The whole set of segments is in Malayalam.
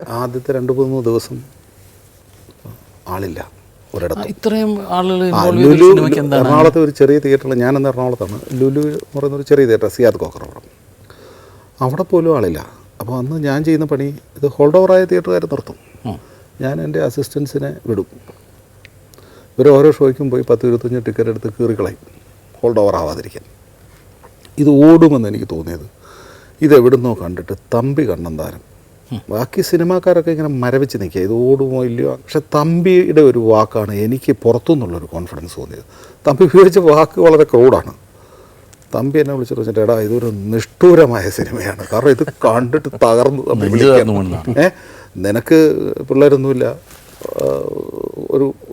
ആദ്യത്തെ 2-3 ദിവസം ആളില്ല ഒരിടത്തും. ഇത്രയും ആളുകൾ എറണാകുളത്തെ ഒരു ചെറിയ തിയേറ്ററിൽ, ഞാനെന്ന് എറണാകുളത്താണ്, ലുലു എന്ന് പറയുന്നൊരു ചെറിയ തിയേറ്റർ, സിയാദ് കോക്കറവടം, അവിടെ പോലും ആളില്ല. അപ്പോൾ അന്ന് ഞാൻ ചെയ്യുന്ന പണി, ഇത് ഹോൾഡ് ഓവറായ തിയേറ്ററുകാർ നിർത്തും, ഞാൻ എൻ്റെ അസിസ്റ്റൻസിനെ വിടും. ഇവർ ഓരോ ഷോയ്ക്കും പോയി 10-25 ടിക്കറ്റ് എടുത്ത് കീറിക്കളയും ഹോൾഡ് ഓവർ ആവാതിരിക്കാൻ. ഇത് ഓടുമെന്ന് എനിക്ക് തോന്നിയത് ഇതെവിടുന്നോ കണ്ടിട്ട് തമ്പി കണ്ണന്താനം. ബാക്കി സിനിമാക്കാരൊക്കെ ഇങ്ങനെ മരവിച്ച് നിൽക്കുക, ഇത് ഓടുമോ ഇല്ലയോ. പക്ഷെ തമ്പിയുടെ ഒരു വാക്കാണ് എനിക്ക് പുറത്തുനിന്നുള്ളൊരു കോൺഫിഡൻസ് തോന്നിയത്. തമ്പി ഉപയോഗിച്ച വാക്ക് വളരെ ക്രൂഡാണ്. തമ്പി എന്നെ വിളിച്ചിട്ട് വെച്ചിട്ട്, എടാ ഇതൊരു നിഷ്ഠൂരമായ സിനിമയാണ്, കാരണം ഇത് കണ്ടിട്ട് തകർന്നു. നിനക്ക് പിള്ളേരൊന്നുമില്ല,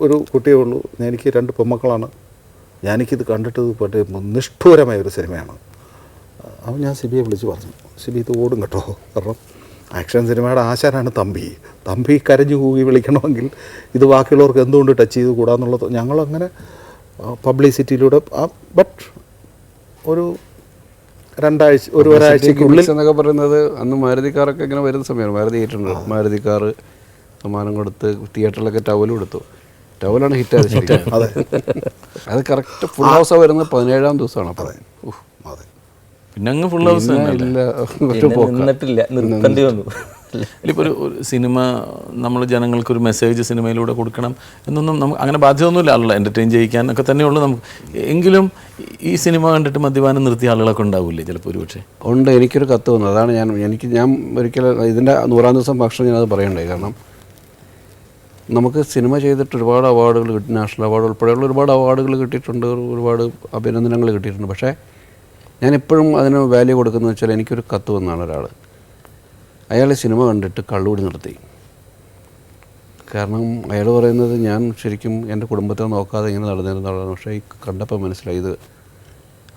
ഒരു കുട്ടിയേ ഉള്ളൂ, എനിക്ക് 2 പെൺമക്കളാണ്, എനിക്കിത് കണ്ടിട്ട് പറ്റേ നിഷ്ഠൂരമായ ഒരു സിനിമയാണ്. അപ്പോൾ ഞാൻ സിബിയെ വിളിച്ച് പറഞ്ഞു, സിബി ഇത് ഓടും കേട്ടോ, കാരണം ആക്ഷൻ സിനിമയുടെ ആശാനാണ് തമ്പി. തമ്പി കരഞ്ഞു കൂകി വിളിക്കണമെങ്കിൽ ഇത് ബാക്കിയുള്ളവർക്ക് എന്തുകൊണ്ട് ടച്ച് ചെയ്ത് കൂടാന്നുള്ളത് ഞങ്ങളങ്ങനെ പബ്ലിസിറ്റിയിലൂടെ. ബട്ട് ഒരു ഒരാഴ്ചക്കുള്ളിൽ എന്നൊക്കെ പറയുന്നത് അന്ന് മാരുതി കാറൊക്കെ ഇങ്ങനെ വരുന്ന സമയമാണ്. മാരുതി ആയിട്ടുണ്ട്, മാരുതി കാറ് സമ്മാനം കൊടുത്ത് തിയേറ്ററിലൊക്കെ ടവൽ കൊടുത്തു. ടവലാണ് ഹിറ്റായത് ശരിക്കും. അതെ, അത് കറക്റ്റ് ഫുൾ ഹൗസ് വരുന്നത് 17-ാം ദിവസമാണ്. അപ്പോൾ അതെ, പിന്നെ അങ്ങ് ഫുൾ ഹൗസ് നിന്നിട്ടില്ല, നിർത്തേണ്ടി വന്നു. ഇപ്പോൾ ഒരു സിനിമ നമ്മൾ ജനങ്ങൾക്കൊരു മെസ്സേജ് സിനിമയിലൂടെ കൊടുക്കണം എന്നൊന്നും നമുക്ക് അങ്ങനെ ബാധ്യതയൊന്നുമില്ല. ആളുകളെ എൻ്റർടൈൻ ചെയ്യിക്കാൻ ഒക്കെ തന്നെയുള്ളൂ നമുക്ക്. എങ്കിലും ഈ സിനിമ കണ്ടിട്ട് മദ്യപാനം നിർത്തിയ ആളുകളൊക്കെ ഉണ്ടാവില്ലേ ചിലപ്പോൾ? ഒരുപക്ഷെ ഉണ്ട്. എനിക്കൊരു കത്ത് വന്നു. അതാണ് ഞാൻ ഒരിക്കലും ഇതിൻ്റെ 100-ാം ദിവസം ഭക്ഷണം ഞാനത് പറയണ്ടായി. കാരണം നമുക്ക് സിനിമ ചെയ്തിട്ട് ഒരുപാട് അവാർഡുകൾ കിട്ടി, നാഷണൽ അവാർഡ് ഉൾപ്പെടെയുള്ള ഒരുപാട് അവാർഡുകൾ കിട്ടിയിട്ടുണ്ട്, ഒരുപാട് അഭിനന്ദനങ്ങൾ കിട്ടിയിട്ടുണ്ട്. പക്ഷേ ഞാനെപ്പോഴും അതിന് വാല്യൂ കൊടുക്കുന്നത് വെച്ചാൽ, എനിക്കൊരു കത്ത് വന്നതാണ് ഒരാൾ. അയാൾ സിനിമ കണ്ടിട്ട് കള്ളുകൂടി നിർത്തി. കാരണം അയാൾ പറയുന്നത്, ഞാൻ ശരിക്കും എൻ്റെ കുടുംബത്തെ നോക്കാതെ ഇങ്ങനെ നടന്നിരുന്നതാണ്, പക്ഷേ ഈ കണ്ടപ്പോൾ മനസ്സിലായി ഇത്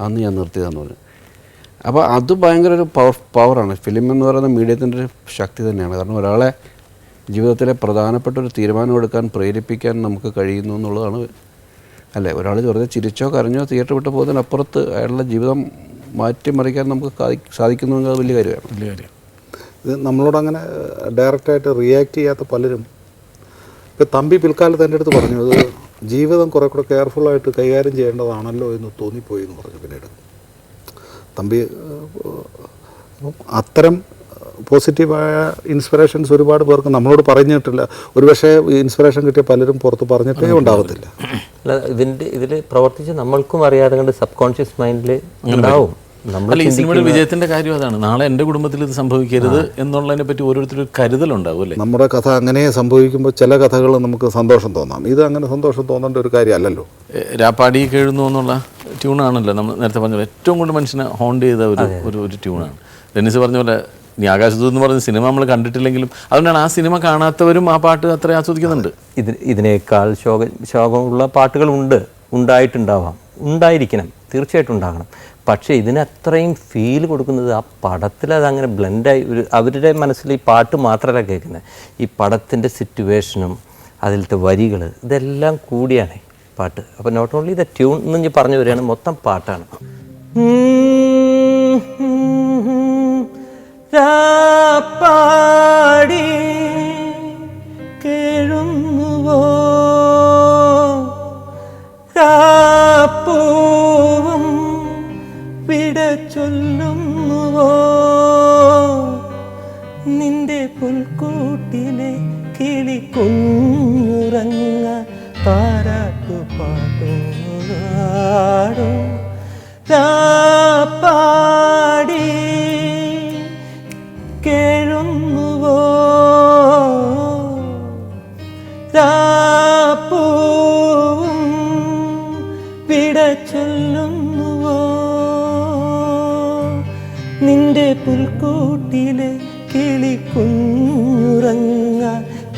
അന്ന് ഞാൻ നിർത്തിയതെന്ന് പറഞ്ഞു. അപ്പോൾ അത് ഭയങ്കര ഒരു പവറാണ്. ഫിലിം എന്ന് പറയുന്ന മീഡിയത്തിൻ്റെ ഒരു ശക്തി തന്നെയാണ്. കാരണം ഒരാളെ ജീവിതത്തിലെ പ്രധാനപ്പെട്ട ഒരു തീരുമാനം എടുക്കാൻ പ്രേരിപ്പിക്കാൻ നമുക്ക് കഴിയുന്നു എന്നുള്ളതാണ്. അല്ലേ, ഒരാൾ വെറുതെ ചിരിച്ചോ കരഞ്ഞോ തിയേറ്റർ വിട്ട് പോകുന്നതിനപ്പുറത്ത് അയാളുടെ ജീവിതം മാറ്റിമറിക്കാൻ നമുക്ക് സാധിക്കുന്നു. വലിയ കാര്യമാണ്. ഇത് നമ്മളോട് അങ്ങനെ ഡയറക്റ്റായിട്ട് റിയാക്ട് ചെയ്യാത്ത പലരും, ഇപ്പോൾ തമ്പി പിൽക്കാലത്ത് എൻ്റെ അടുത്ത് പറഞ്ഞു, അത് ജീവിതം കുറേ കൂടെ കെയർഫുള്ളായിട്ട് കൈകാര്യം ചെയ്യേണ്ടതാണല്ലോ എന്ന് തോന്നിപ്പോയി എന്ന് പറഞ്ഞു. പിന്നീട് തമ്പി അത്തരം പോസിറ്റീവായ ഇൻസ്പിറേഷൻസ് ഒരുപാട് പേർക്ക് നമ്മളോട് പറഞ്ഞിട്ടില്ല. ഒരുപക്ഷെ ഇൻസ്പിറേഷൻ കിട്ടിയ പലരും പുറത്ത് പറഞ്ഞിട്ടേ ഉണ്ടാവത്തില്ല. അല്ല, ഇതിൽ പ്രവർത്തിച്ച് നമ്മൾക്കും അറിയാതെ കണ്ട് സബ് കോൺഷ്യസ് മൈൻഡിൽ ഉണ്ടാവും. അല്ല, ഈ സിനിമയുടെ വിജയത്തിൻ്റെ കാര്യം അതാണ്. നാളെ എൻ്റെ കുടുംബത്തിൽ ഇത് സംഭവിക്കരുത് എന്നുള്ളതിനെ പറ്റി ഓരോരുത്തരും കരുതലുണ്ടാവും. അല്ലേ, നമ്മുടെ കഥ അങ്ങനെ സംഭവിക്കുമ്പോൾ ചില കഥകൾ നമുക്ക് സന്തോഷം തോന്നാം, ഇത് അങ്ങനെ സന്തോഷം തോന്നേണ്ട ഒരു കാര്യമല്ലല്ലോ. രാപ്പാടി കേഴുന്നു എന്നുള്ള ട്യൂണാണല്ലോ നമ്മൾ നേരത്തെ പറഞ്ഞ പോലെ ഏറ്റവും കൂടുതൽ മനുഷ്യനെ ഹോണ്ട് ചെയ്ത ഒരു ട്യൂണാണ്. ഡെന്നിസ് പറഞ്ഞ പോലെ, ഇനി ആകാശദൂത് എന്ന് പറയുന്ന സിനിമ നമ്മൾ കണ്ടിട്ടില്ലെങ്കിലും അതുകൊണ്ടാണ് ആ സിനിമ കാണാത്തവരും ആ പാട്ട് അത്ര ആസ്വദിക്കുന്നുണ്ട്. ഇതിനേക്കാൾ ശോകമുള്ള പാട്ടുകൾ ഉണ്ടായിട്ടുണ്ടാവാം, ഉണ്ടായിരിക്കണം, തീർച്ചയായിട്ടും ഉണ്ടാകണം. പക്ഷേ ഇതിനത്രയും ഫീൽ കൊടുക്കുന്നത് ആ പടത്തിൽ, അതങ്ങനെ ബ്ലെൻഡായി അവരുടെ മനസ്സിൽ ഈ പാട്ട് മാത്രമല്ല കേൾക്കുന്നത്, ഈ പടത്തിൻ്റെ സിറ്റുവേഷനും അതിലത്തെ വരികൾ ഇതെല്ലാം കൂടിയാണ് പാട്ട്. അപ്പോൾ നോട്ട് ഓൺലി ദ ട്യൂൺ എന്ന് പറഞ്ഞു വരികയാണ്, മൊത്തം പാട്ടാണ്. പാടി കേഴുന്നുവോ പൂവും വിട ചൊല്ലുന്നുവോ നിന്റെ പുൽക്കൂട്ടിലെ കിളി കുഞ്ഞുറങ്ങ താരാട്ടുപാടും പാടി കേഴുന്നുവോ പൂവും വിട ചൊല്ലുന്നുവോ നിന്റെ പുൽക്കൂട്ടിലെ കിളി കുഞ്ഞുറങ്ങ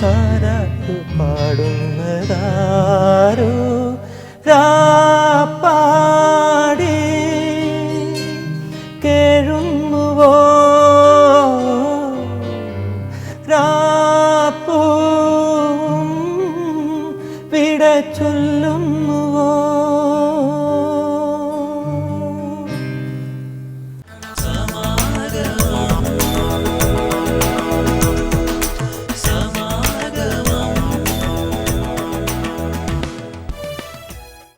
താരാ